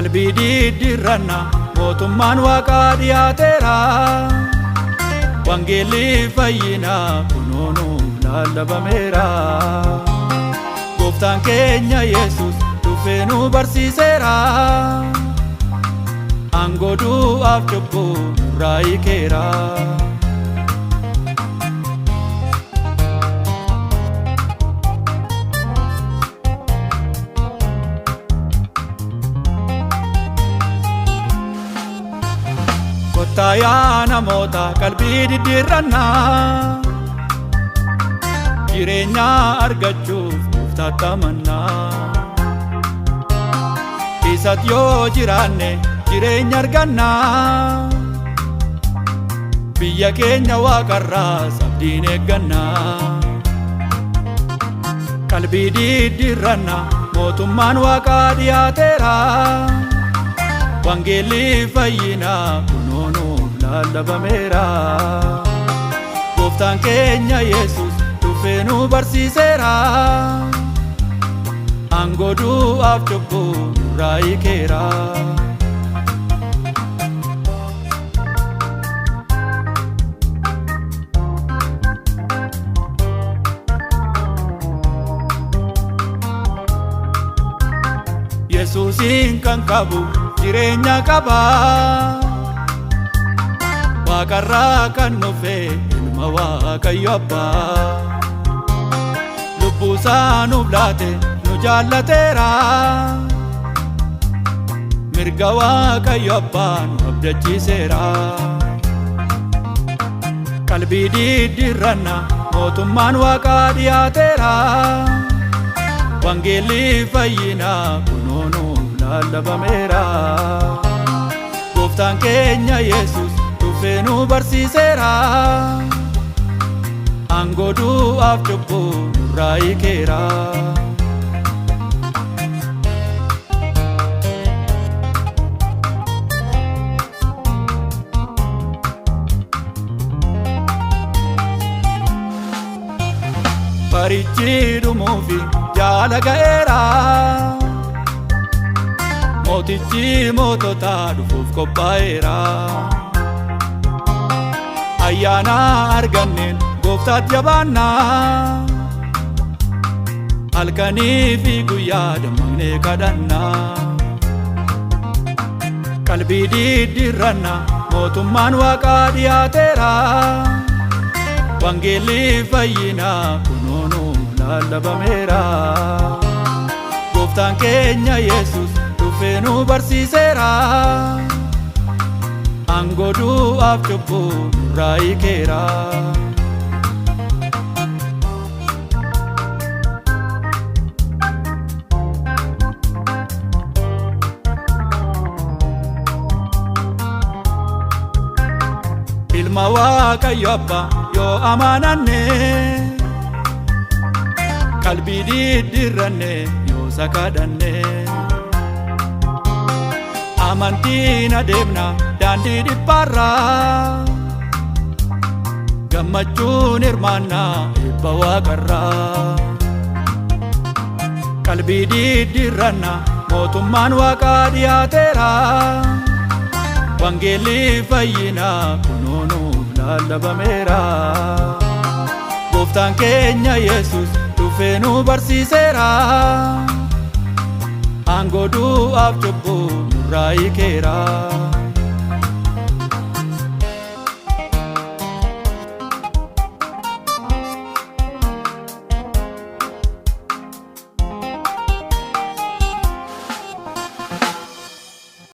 qalbii diddiirranna mootummaan waaqaa dhiyaateera. Wangeelli fayyinaa kunoo nuuf lallabameera. Gooftaan keenya Yesuus dhufee nu barsiiseera. Aangoo du'aaf cubbuu nurraa hiikeera. Kottaa yaa namoota qalbii diddiirrannaa, jireenya argachuuf Gooftaatti amannaa. Isatti yoo jiraanne jireenya argannaa, biyya keenya waaqarraas abdiin eeggannaa. Qalbii diddiirrannaa mootummaan waaqaa dhiyaateera. Wangeelli fayyinaa kunoo nuuf lallabameera. Gooftaan keenya Yesuus dhufee nu barsiiseera. Aangoo du'aaf cubbuu nurraa hiikeera. Yesuusin kan qabu jireenya qaba. Waaqarraa kan dhufe ilma Waaqayyo Abbaa. Lubbuusaa nuuf laate nu jaallateera. Mirga Waaqayyo Abbaa nu abdachiiseera. Qalbii diddiirranna mootummaan waaqaa dhiyaateera. Wangeelli fayyinaa kunoo nuuf lallabameera. Gooftaan keenya Yesuus dhufee nu barsiiseera. Aangoo du'aaf cubbuu nurraa hiikeera. Barichi dhumuufi jaala ga'eera. Mootichi moototaa dhufuuf qophaa'eera. Ayyaana arganneen Gooftaatti jabaannaa. Halkanii fi guyyaa dammaqnee kadhannaa. Qalbii diddiirranna mootummaan waaqaa dhiyaateera. Wangeelli fayyinaa kunoo nuuf lallabameera. Gooftaan keenya Yesuus dhufee nu barsiiseera. Aangoo du'aaf cubbuu nurraa hiikeera. Ilma Waaqayyo Abbaa yoo amananne, qalbii diddiirranne yoo sakadhanne. Amantiin adeemna daandii dhiphaarraa. Gammachuun hirmaannaa eebba waaqarraa. Qalbii diddiirranna mootummaan waaqaa dhiyaateera. Wangeelli fayyinaa kunoo nuuf lallabameera. Gooftaan keenya Yesuus dhufee nu barsiiseera. Aangoo du'aaf cubbuu nurraa hiikeera.